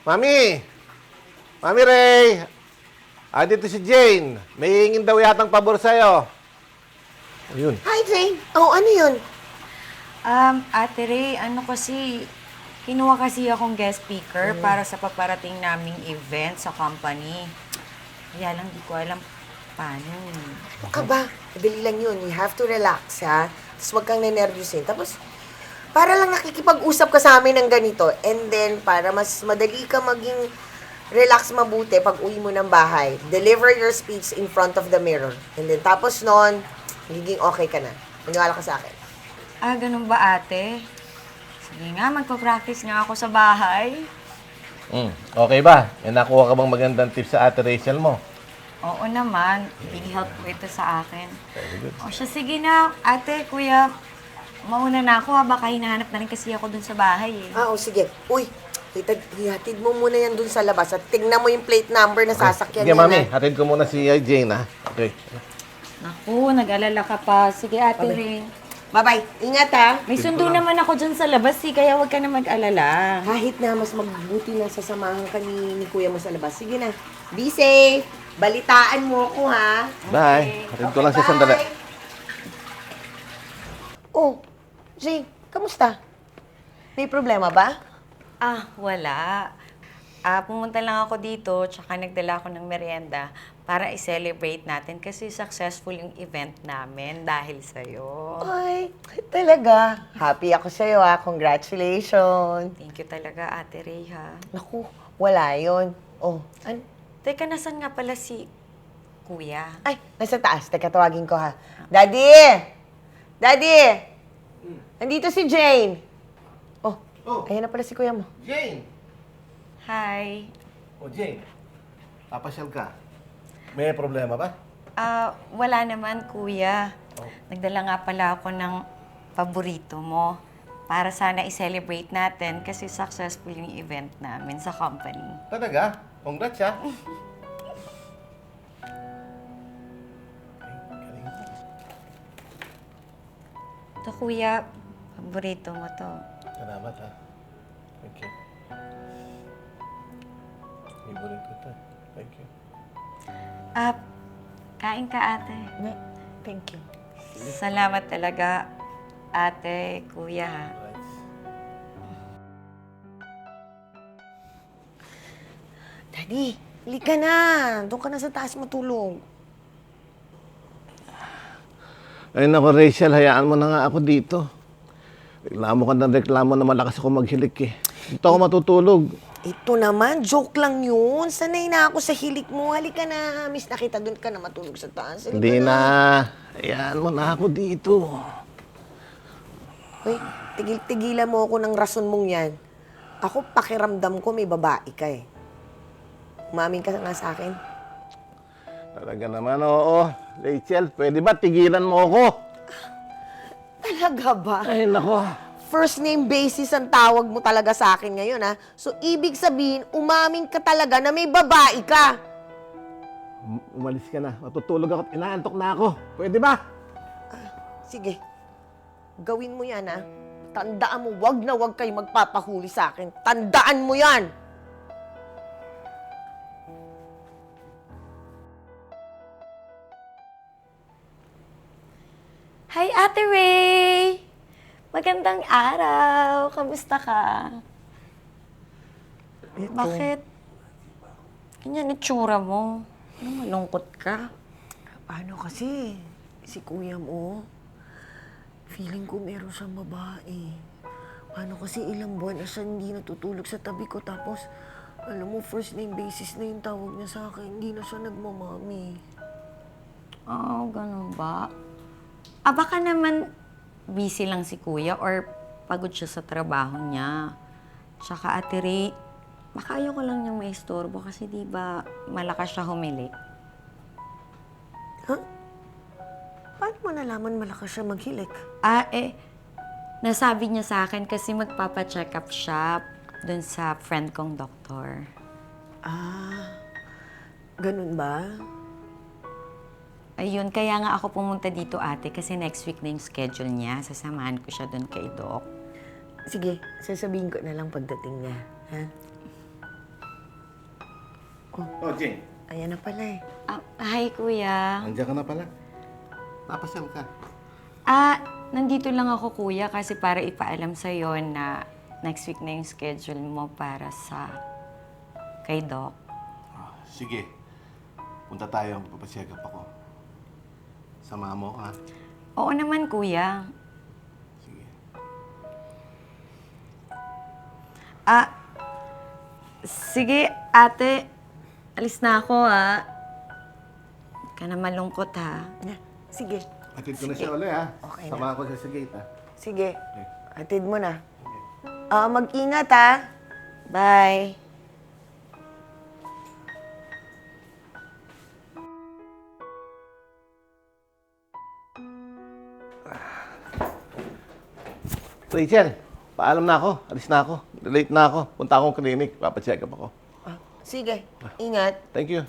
Mami! Mami Ray! Dito si Jane. May hingin daw yatang pabor sa'yo. Ayun. Hi, Jane. Oh, ano yun? Ate Ray, kinuha kasi akong guest speaker para sa paparating naming event sa company. Kaya lang, di ko alam paano. Ano ka ba? Madali lang yun. You have to relax, ha? Tapos huwag kang nenervyusin. Tapos, para lang nakikipag-usap ka sa amin ng ganito. And then, para mas madali ka maging relax mabuti pag uwi mo ng bahay. Deliver your speech in front of the mirror. And then, tapos nun, magiging okay ka na. Maniwala ka sa akin. Ganun ba, ate? Sige nga, magpa-practice nga ako sa bahay. Okay ba? May nakuha ka bang magandang tips sa Ate Rachel mo? Oo naman, big help po ito sa akin. Very good. O siya, sige na, ate, kuya, mauna na ako ha, baka hinahanap na rin kasi ako dun sa bahay eh. Sige. Uy, hihatid mo muna yan dun sa labas at tingnan mo yung plate number na sasakyan Sige, niya. Mami. Hatid ko muna si Jane, ha? Okay. Naku, nag-alala ka pa. Sige, ate Ray. Bye-bye. Ingat, ha? May sundo naman ako dyan sa labas eh, kaya huwag ka na mag-alala. Kahit na mas mabuti na sasamahan ka ni kuya mo sa labas. Sige na. Be safe. Balitaan mo ako, ha? Bye. Hatid ko lang siya sandali. Oh, Jay, kamusta? May problema ba? Wala. Pumunta lang ako dito, tsaka nagdala ako ng merienda para i-celebrate natin kasi successful yung event namin dahil sa'yo. Ay, talaga. Happy ako sa'yo, ha? Congratulations. Thank you talaga, Ate Ray, ha? Naku, wala yon. Oh, Teka, nasan nga pala si Kuya? Ay, nasa taas. Teka, tawagin ko, ha? Daddy! Daddy! Nandito si Jane. Oh, Ayan na pala si kuya mo. Jane! Hi. Jane. Papasyal ka. May problema ba? Wala naman, Kuya. Nagdala nga pala ako ng paborito mo para sana i-celebrate natin kasi successful yung event namin sa company. Talaga? Congrats, ha? Ito, Kuya, paborito mo to. Salamat, ha? Thank you. Favorite ko to. Thank you. Kain ka, ate. Thank you. Salamat talaga, ate, Kuya. Ha? Daddy, halika na. Doon ka na sa taas matulog. Ay, naku, Rachel, hayaan mo na nga ako dito. Reklamo ka ng reklamo na malakas ako maghilik, eh. Dito ako matutulog. Ito naman, joke lang yun. Sanay na ako sa hilik mo. Halika na. Miss na kita, doon ka na matulog sa taas. Halika Hindi na. Hayaan mo na ako dito. Uy, tigil-tigilan mo ako ng rason mong yan. Ako, pakiramdam ko may babae ka eh. Umamin ka nga sa akin. Talaga naman, oo. Rachel, pwede ba tigilan mo ako? Talaga ba? Ay, nako. First name basis ang tawag mo talaga sa akin ngayon, ha? So, ibig sabihin, umamin ka talaga na may babae ka. Umalis ka na. Matutulog ako at inaantok na ako. Pwede ba? Sige. Gawin mo yan, ha? Tandaan mo, wag na wag kayo magpapahuli sa akin. Tandaan mo yan! Hi, Ate Ray! Magandang araw! Kamusta ka? Ito. Bakit? Ganyan itsura mo. Ano, malungkot ka? Ano kasi, si kuya mo, feeling ko meron siyang babae. Paano kasi ilang buwan na siya hindi natutulog sa tabi ko, tapos, alam mo, first name basis na yung tawag niya sa akin, hindi na siya nagmamami. Ganun ba? Baka naman busy lang si Kuya or pagod siya sa trabaho niya. Tsaka, Ate Ray, baka ayoko lang niyang maistorbo kasi di ba malakas siya humilik. Paano mo nalaman malakas siya maghilik? Nasabi niya sa akin kasi magpapacheck up siya dun sa friend kong doktor. Ganun ba? Ayun, kaya nga ako pumunta dito, ate, kasi next week na yung schedule niya. Sasamahan ko siya dun kay Doc. Sige, sasabihin ko na lang pagdating niya. Ha? Oh, Jane. Ayan na pala eh. Hi, kuya. Andiyan ka na pala. Napasal ka. Nandito lang ako, kuya, kasi para ipaalam sa'yo na next week na yung schedule mo para sa kay Doc. Sige. Punta tayo. Papacheck up ako. Sama mo, ha? Oo naman, kuya. Sige. Sige, ate. Alis na ako, ha. Huwag ka na malungkot, ha. Sige. Atid ko na siya ulit, ha? Okay na. Sama ko siya sa gate, ha? Sige. Atid mo na. Mag-ingat ha. Bye. Rachel, paalam na ako. Alis na ako. Late na ako. Punta akong clinic. Papacheck up ako. Sige. Ingat. Thank you.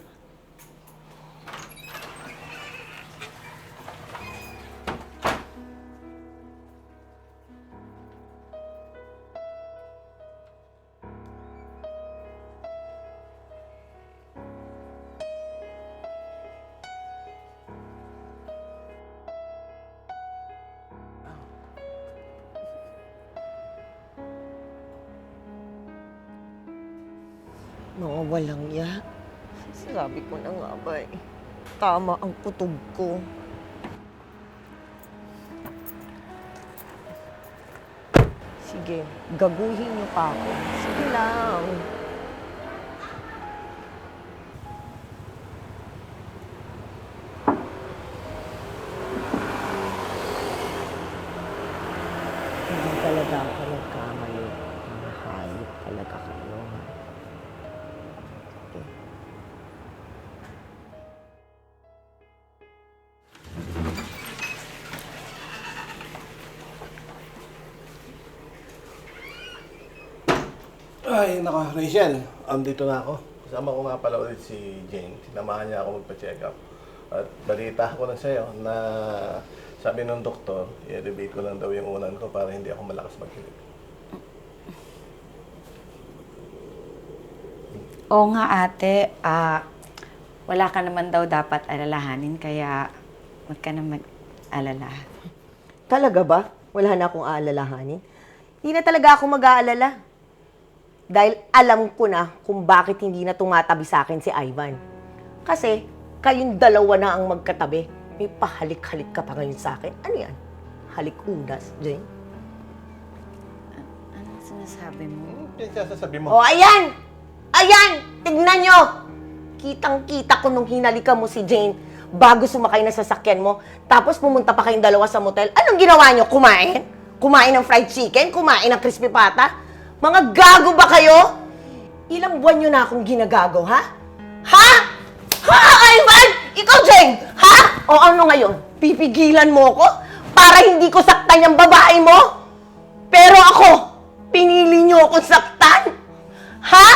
Mga walang ya. Sabi ko na nga ba eh. Tama ang kutob ko. Sige, gaguhin niyo pa ako. Sige lang. Hindi talaga ako nagkamali. Mga hayop talaga kayo. Ay, nako, Rachel. Dito na ako. Kasama ko nga pala ulit si Jane. Sinamahan niya ako magpa-check up. At balita ko lang sa'yo na sabi ng doktor, i-elevate ko lang daw yung unan ko para hindi ako malakas magkilig. Oo nga, ate. Wala ka naman daw dapat alalahanin, kaya huwag ka na mag-alala. Talaga ba? Wala na akong aalalahanin? Hindi na talaga ako mag-aalala. Dahil alam ko na kung bakit hindi na tumatabi sa akin si Ivan. Kasi kayong dalawa na ang magkatabi. May pahalik-halik ka pa ngayon sa akin. Ano yan? Halik-unas, Jane? Anong sinasabi mo? Sasabi mo. Oh, ayan! Ayan! Tignan nyo! Kitang-kita ko nung hinalikan mo si Jane bago sumakay na sasakyan mo. Tapos pumunta pa kayong dalawa sa motel. Anong ginawa nyo? Kumain? Kumain ng fried chicken? Kumain ng crispy pata? Mga gago ba kayo? Ilang buwan nyo na akong ginagago, ha? Ha? Ha, Ivan? Ikaw, Jane? Ha? O ano ngayon? Pipigilan mo ko para hindi ko saktan yung babae mo? Pero ako, pinili nyo akong saktan? Ha?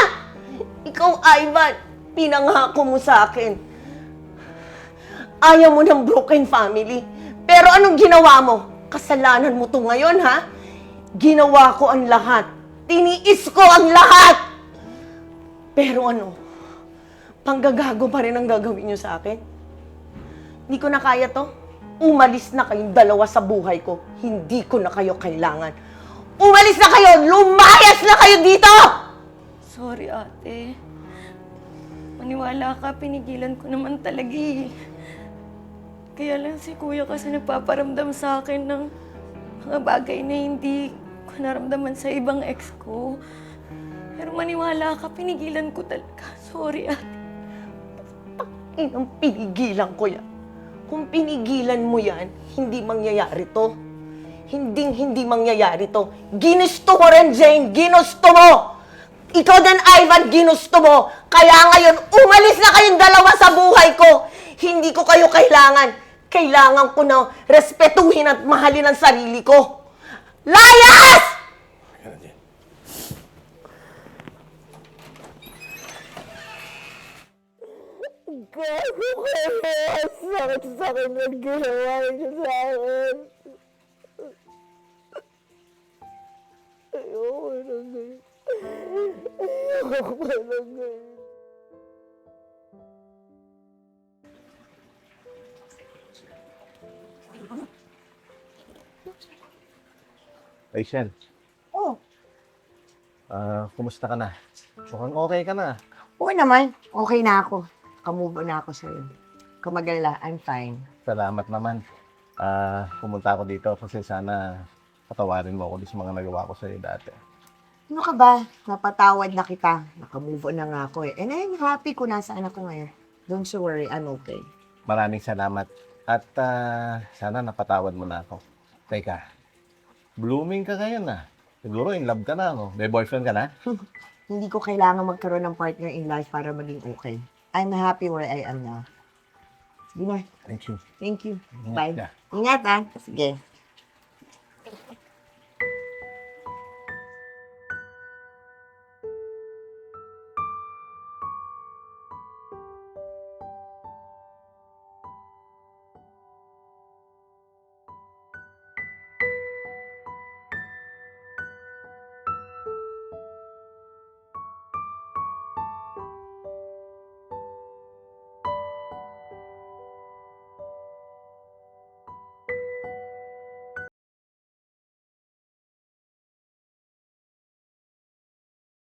Ikaw, Ivan, pinangako mo sa akin. Ayaw mo ng broken family. Pero anong ginawa mo? Kasalanan mo to ngayon, ha? Ginawa ko ang lahat. Tiniis ko ang lahat! Pero ano, panggagago pa rin ang gagawin niyo sa akin? Hindi ko na kaya to. Umalis na kayong dalawa sa buhay ko. Hindi ko na kayo kailangan. Umalis na kayo! Lumayas na kayo dito! Sorry, ate. Maniwala ka, pinigilan ko naman talaga eh. Kaya lang si kuya kasi nagpaparamdam sa akin ng mga bagay na hindi ko naramdaman sa ibang ex ko. Pero maniwala ka, pinigilan ko talaga. Sorry, ate. Inang pinigilan ko yan. Kung pinigilan mo yan, hindi mangyayari to. Hindi mangyayari to. Ginusto mo rin, Jane. Ginusto mo! Ikaw din, Ivan, ginusto mo. Kaya ngayon, umalis na kayong dalawa sa buhay ko. Hindi ko kayo kailangan. Kailangan ko na respetuhin at mahalin ang sarili ko. Layas! Gago kayo! Sakit-sakit na ginawa niyo sa akin. Ayoko na ganyan. Ayoko pa na ganyan. Rachel, Oh, kumusta ka na? Mukhang okay ka na. oo naman. Okay na ako. Kamove on na ako sa'yo. Kamagalala, I'm fine. Salamat naman. Pumunta ako dito kasi sana patawarin mo ako sa mga nagawa ko sa'yo dati. Ano ka ba? Napatawad na kita. Nakamove on na nga ako eh. And I'm happy kung nasaan ako ngayon. Don't you worry, I'm okay. Maraming salamat. At sana napatawad mo na ako. Teka, blooming ka ngayon ah. Siguro in love ka na, no? May boyfriend ka na? Hindi ko kailangan magkaroon ng partner in life para maging okay. I'm happy where I am now. Sige na. Thank you. Thank you. Ingat Bye. ka. Ingat ah. Sige.